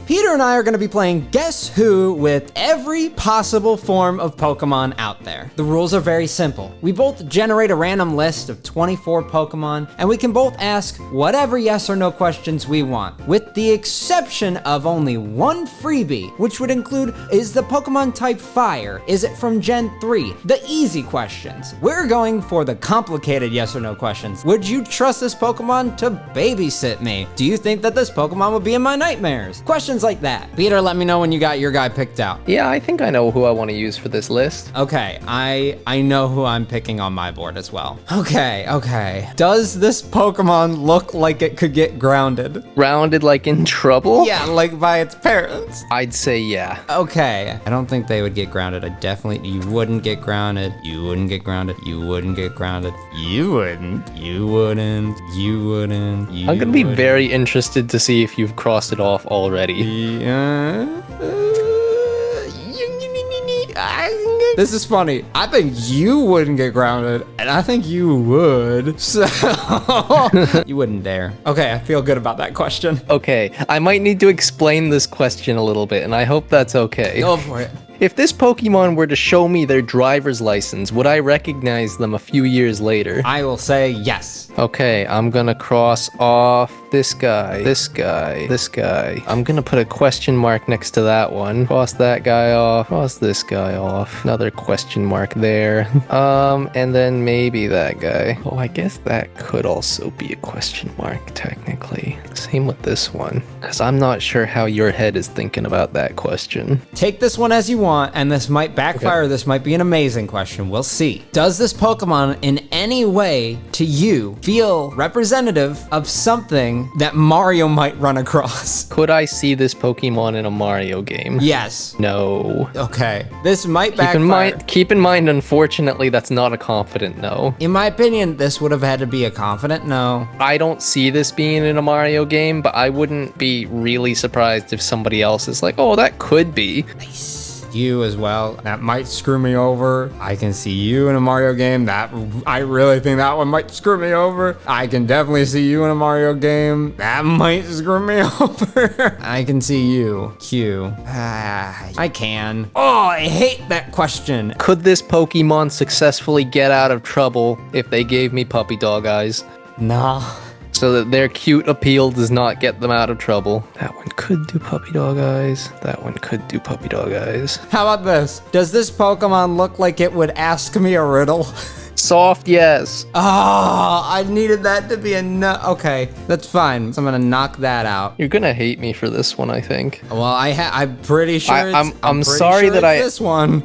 Peter and I are going to be playing Guess Who with every possible form of Pokemon out there. The rules are very simple. We both generate a random list of 24 Pokemon, and we can both ask whatever yes or no questions we want, with the exception of only one freebie, which would include, is the Pokemon type fire? Is it from Gen 3? The easy questions. We're going for the complicated yes or no questions. Would you trust this Pokemon to babysit me? Do you think that this Pokemon would be in my nightmares? Questions like that. Peter, let me know when you got your guy picked out. Yeah, I think I know who I want to use for this list. Okay, I know who I'm picking on my board as well. Okay. Does this Pokemon look like it could get grounded? Grounded like in trouble? Yeah, like by its parents. I'd say yeah. Okay, I don't think they would get grounded. You wouldn't get grounded. You wouldn't get grounded. You wouldn't get grounded. You wouldn't. I'm gonna be very interested to see if you've crossed it off already. This is funny. I think you wouldn't get grounded, and I think you would. So you wouldn't dare. Okay, I feel good about that question. Okay, I might need to explain this question a little bit, and I hope that's okay. Go for it. If this Pokemon were to show me their driver's license, would I recognize them a few years later? I will say yes. Okay, I'm gonna cross off this guy, this guy, this guy. I'm gonna put a question mark next to that one. Cross that guy off, cross this guy off. Another question mark there. And then maybe that guy. Oh, I guess that could also be a question mark, technically. Same with this one, because I'm not sure how your head is thinking about that question. Take this one as you want, and this might backfire. Okay. This might be an amazing question. We'll see. Does this Pokemon in any way to you feel representative of something that Mario might run across? Could I see this Pokemon in a Mario game? Yes. No. Okay. This might backfire. Keep in mind, unfortunately, that's not a confident no. In my opinion, this would have had to be a confident no. I don't see this being in a Mario game, but I wouldn't be really surprised if somebody else is like, oh, that could be. Nice. You as well. That might screw me over. I can see you in a Mario game. I really think that one might screw me over. I can definitely see you in a Mario game. That might screw me over. I can see you. Q. I can. Oh, I hate that question. Could this Pokemon successfully get out of trouble if they gave me puppy dog eyes? No. So that their cute appeal does not get them out of trouble. That one could do puppy dog eyes. That one could do puppy dog eyes. How about this? Does this Pokemon look like it would ask me a riddle? Soft yes. Oh, I needed that to be a no. Okay, that's fine. So I'm gonna knock that out. You're gonna hate me for this one, I think. Well, I'm pretty sure I'm sorry that this one.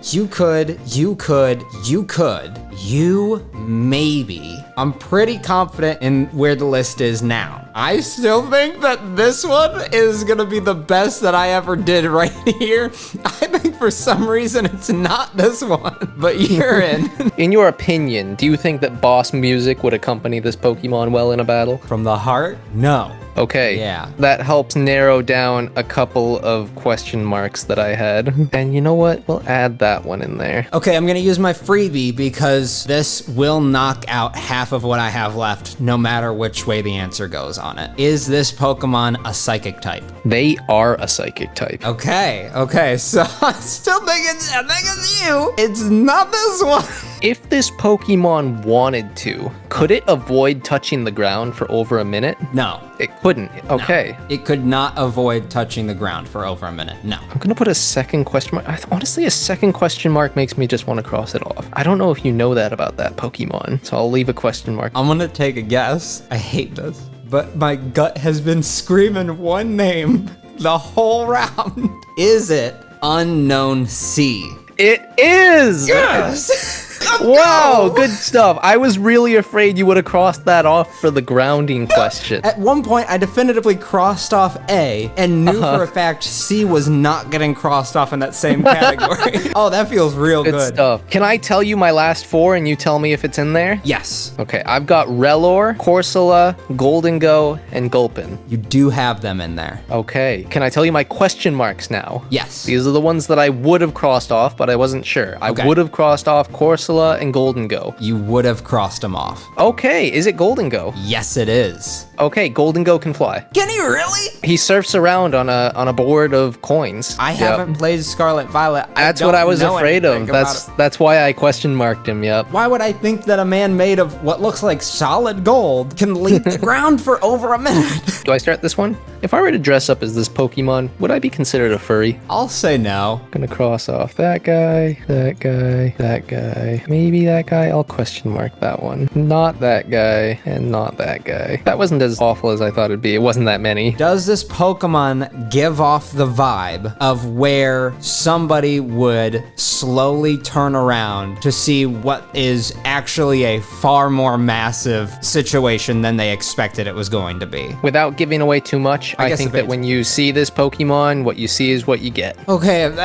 You maybe. I'm pretty confident in where the list is now. I still think that this one is gonna be the best that I ever did right here. I think for some reason it's not this one, but you're in. In your opinion, do you think that boss music would accompany this Pokemon well in a battle? From the heart? No. Okay, yeah. That helps narrow down a couple of question marks that I had. And you know what? We'll add that one in there. Okay, I'm gonna use my freebie because this will knock out half of what I have left, no matter which way the answer goes on it. Is this Pokemon a psychic type? They are a psychic type. Okay, so I think it's you. It's not this one. If this Pokemon wanted to, could it avoid touching the ground for over a minute? No. It couldn't. Okay. No, it could not avoid touching the ground for over a minute. No. I'm gonna put a second question mark. Honestly, a second question mark makes me just want to cross it off. I don't know if you know that about that Pokemon, so I'll leave a question mark. I'm gonna take a guess. I hate this, but my gut has been screaming one name the whole round. Is it Unknown C? It is! Yes! Wow, good stuff. I was really afraid you would have crossed that off for the grounding question. At one point, I definitively crossed off A and knew for a fact C was not getting crossed off in that same category. Oh, that feels real good. Good stuff. Can I tell you my last four and you tell me if it's in there? Yes. Okay, I've got Relor, Corsola, Goldengo, and Gulpin. You do have them in there. Okay. Can I tell you my question marks now? Yes. These are the ones that I would have crossed off, but I wasn't sure. Okay. I would have crossed off Corsola and Goldengo. You would have crossed them off. Okay, is it Goldengo? Yes, it is. Okay, Golden Go can fly. Can he really? He surfs around on a board of coins. I haven't played Scarlet Violet. That's what I was afraid of. anything about it. That's why I question marked him. Yep. Why would I think that a man made of what looks like solid gold can leap the ground for over a minute? Do I start this one? If I were to dress up as this Pokemon, would I be considered a furry? I'll say no. Gonna cross off that guy, that guy, that guy. Maybe that guy. I'll question mark that one. Not that guy, and not that guy. That wasn't as awful as I thought it'd be. It wasn't that many. Does this Pokemon give off the vibe of where somebody would slowly turn around to see what is actually a far more massive situation than they expected it was going to be? Without giving away too much, I guess think the that base- when you see this Pokemon, what you see is what you get. Okay, if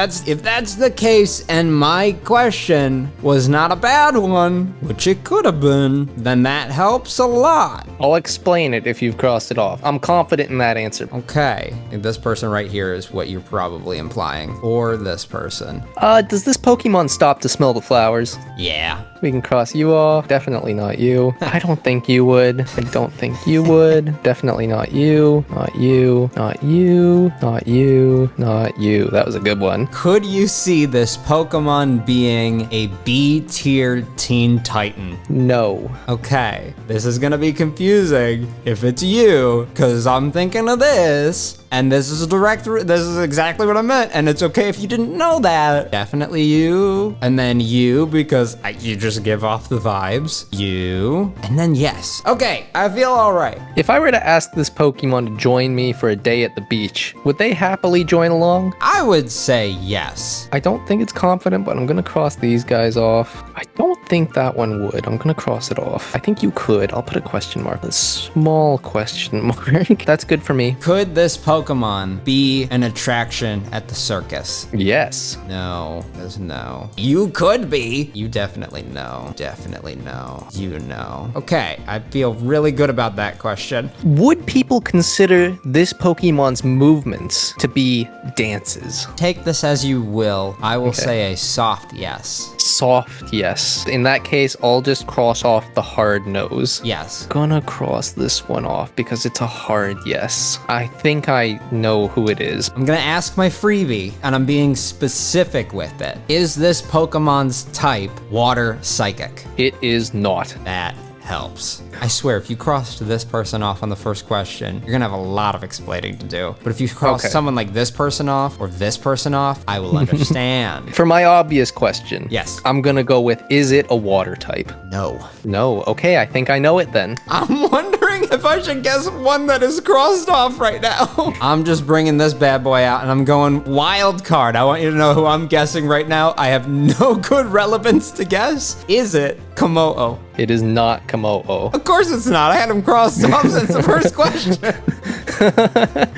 that's the case, and my question was not a bad one, which it could have been, then that helps a lot. I'll explain it if you've crossed it off. I'm confident in that answer. Okay, and this person right here is what you're probably implying, or this person. Does this Pokemon stop to smell the flowers? Yeah. We can cross you off. Definitely not you. I don't think you would. I don't think you would. Definitely not you. Not you. Not you. Not you. Not you. That was a good one. Could you see this Pokemon being a B-tier Teen Titan? No. Okay, this is gonna be confusing if it's you, because I'm thinking of this. And this is this is exactly what I meant, and it's okay if you didn't know that. Definitely you, and then you, because you just give off the vibes. You, and then yes. Okay, I feel all right. If I were to ask this Pokemon to join me for a day at the beach, would they happily join along? I would say yes. I don't think it's confident, but I'm gonna cross these guys off. I don't think that one would. I'm gonna cross it off. I think you could. I'll put a question mark. A small question mark. That's good for me. Could this Pokemon be an attraction at the circus? Yes. No, there's no. You could be. You definitely know. Definitely know. You know. Okay, I feel really good about that question. Would people consider this Pokemon's movements to be dances? Take this as you will. I will say a soft yes. Soft, yes. In that case, I'll just cross off the hard nose. Yes. Gonna cross this one off because it's a hard yes. I think I know who it is. I'm gonna ask my freebie, and I'm being specific with it. Is this Pokemon's type water psychic? It is not. That helps. I swear, if you crossed this person off on the first question, you're gonna have a lot of explaining to do. But if you cross someone like this person off or this person off, I will understand. For my obvious question, Yes. I'm gonna go with, is it a water type? No. No. Okay, I think I know it then. I'm wondering if I should guess one that is crossed off right now. I'm just bringing this bad boy out and I'm going wild card. I want you to know who I'm guessing right now. I have no good relevance to guess. Is it Komodo? It is not Komodo. Of course it's not. I had him crossed off since the first question.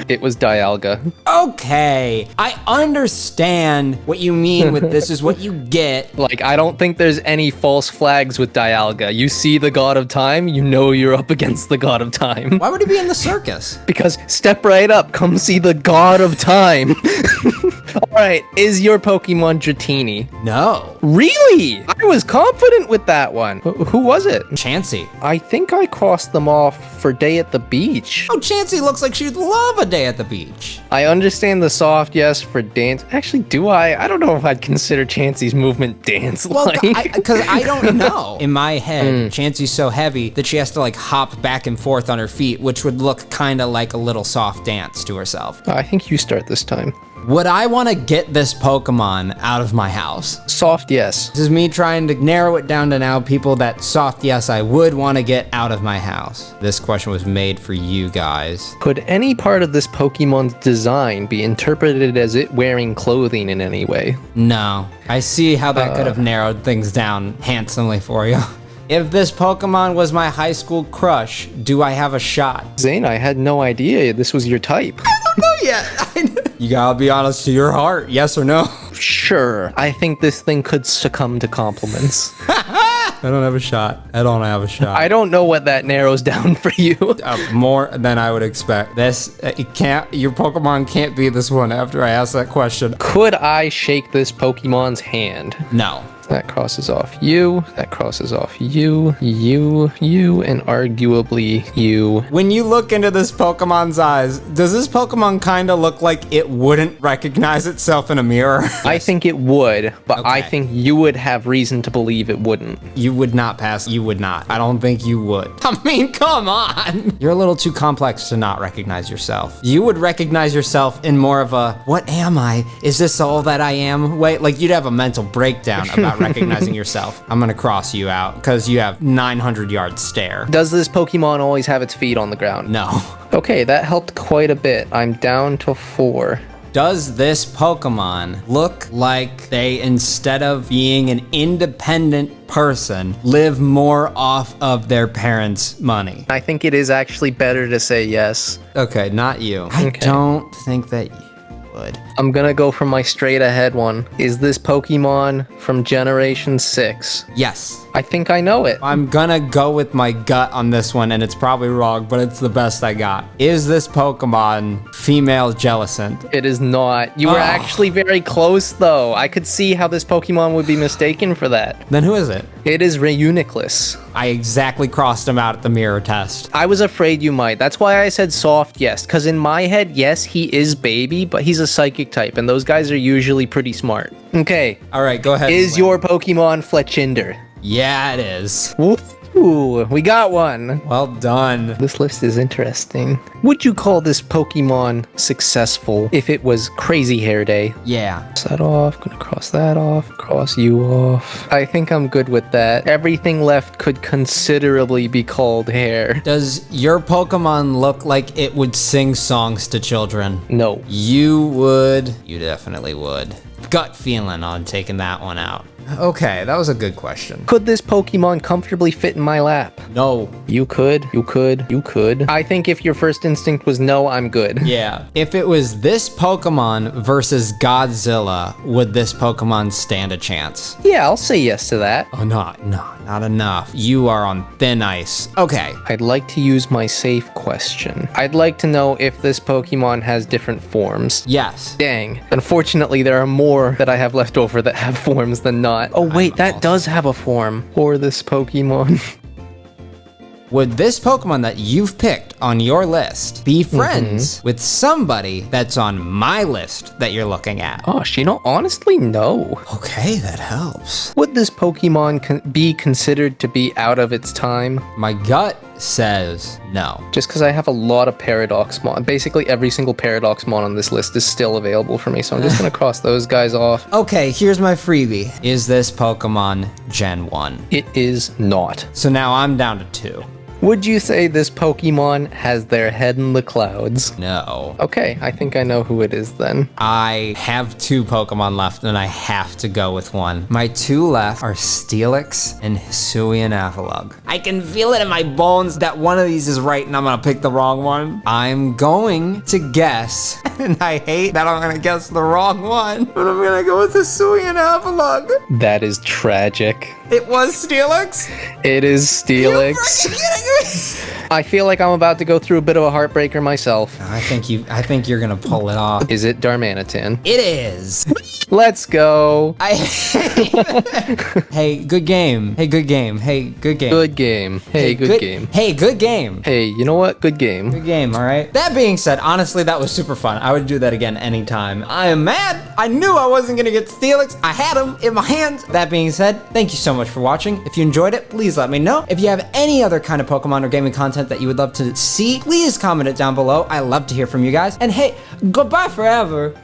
It was Dialga. Okay, I understand what you mean with this is what you get. Like, I don't think there's any false flags with Dialga. You see the God of Time, you know you're up against the God of Time. Why would he be in the circus? Because step right up, come see the God of Time. Alright, is your Pokemon Dratini? No. Really? I was confident with that one. Who was it? Chansey. I think I crossed them off for Day at the Beach. Oh, Chansey looks like she'd love a day at the beach. I understand the soft yes for dance. Actually, do I? I don't know if I'd consider Chansey's movement dance-like. Well, because I don't know. In my head, Chansey's so heavy that she has to like hop back and forth on her feet, which would look kind of like a little soft dance to herself. I think you start this time. Would I want to get this Pokemon out of my house? Soft yes. This is me trying to narrow it down to now people that soft yes I would want to get out of my house. This question was made for you guys. Could any part of this Pokemon's design be interpreted as it wearing clothing in any way? No. I see how that could have narrowed things down handsomely for you. If this Pokemon was my high school crush, do I have a shot? Zane, I had no idea this was your type. Oh yeah. You gotta be honest to your heart, yes or no? Sure, I think this thing could succumb to compliments. I don't have a shot. I don't have a shot. I don't know what that narrows down for you. More than I would expect. This, your Pokemon can't be this one after I ask that question. Could I shake this Pokemon's hand? No. That crosses off you. That crosses off you, you, and arguably you. When you look into this Pokemon's eyes, does this Pokemon kind of look like it wouldn't recognize itself in a mirror? I think it would, but Okay. I think you would have reason to believe it wouldn't. You would not pass. You would not. I don't think you would. I mean, come on. You're a little too complex to not recognize yourself. You would recognize yourself in more of a, what am I? Is this all that I am? Wait, like you'd have a mental breakdown about recognizing yourself. I'm gonna cross you out because you have 900 yard stare. Does this Pokemon always have its feet on the ground? No. Okay, that helped quite a bit. I'm down to 4. Does this Pokemon look like they, instead of being an independent person, live more off of their parents' money? I think it is actually better to say yes. Okay, not you. I Okay. don't think that you would. I'm gonna go for my straight ahead one. Is this Pokemon from Generation 6? Yes. I think I know it. I'm gonna go with my gut on this one, and it's probably wrong, but it's the best I got. Is this Pokemon female Jellicent? It is not. You were actually very close, though. I could see how this Pokemon would be mistaken for that. Then who is it? It is Reuniclus. I exactly crossed him out at the mirror test. I was afraid you might. That's why I said soft yes, because in my head, yes, he is baby, but he's a psychic type, and those guys are usually pretty smart. Okay. All right, go ahead. Is your Pokemon Fletchinder? Yeah, it is. Ooh, we got one. Well done. This list is interesting. Would you call this Pokemon successful if it was Crazy Hair Day? Yeah. Cross that off, gonna cross that off, cross you off. I think I'm good with that. Everything left could considerably be called hair. Does your Pokemon look like it would sing songs to children? No. You would. You definitely would. Gut feeling on taking that one out. Okay, that was a good question. Could this Pokemon comfortably fit in my lap? No. You could, you could, you could. I think if your first instinct was no, I'm good. Yeah. If it was this Pokemon versus Godzilla, would this Pokemon stand a chance? Yeah, I'll say yes to that. Oh, not enough. You are on thin ice. Okay. I'd like to use my safe question. I'd like to know if this Pokemon has different forms. Yes. Dang. Unfortunately, there are more that I have left over that have forms than not. Oh wait, that does have a form for this Pokemon. Would this Pokemon that you've picked on your list be friends with somebody that's on my list that you're looking at? Gosh, honestly, no. Okay, that helps. Would this Pokemon be considered to be out of its time? My gut says no. Just because I have a lot of Paradoxmon. Basically, every single Paradoxmon on this list is still available for me, so I'm just going to cross those guys off. Okay, here's my freebie. Is this Pokemon Gen 1? It is not. So now I'm down to 2. Would you say this Pokemon has their head in the clouds? No. Okay, I think I know who it is then. I have 2 Pokemon left, and I have to go with one. My 2 left are Steelix and Hisuian Avalugg. I can feel it in my bones that one of these is right, and I'm gonna pick the wrong one. I'm going to guess, and I hate that I'm gonna guess the wrong one, but I'm gonna go with Hisuian Avalugg. That is tragic. It was Steelix? It is You're Steelix. freaking kidding me? I feel like I'm about to go through a bit of a heartbreaker myself. I think you're gonna pull it off. Is it Darmanitan? It is. Let's go. Hey, good game. Hey, good game. Hey, good game. Good game. Hey, good game. Hey, good game. Hey, you know what? Good game. Good game, all right? That being said, honestly, that was super fun. I would do that again anytime. I am mad. I knew I wasn't gonna get Steelix. I had him in my hands. That being said, thank you so much for watching. If you enjoyed it, please let me know. If you have any other kind of Pokemon or gaming content that you would love to see, please comment it down below. I love to hear from you guys. And hey, goodbye forever.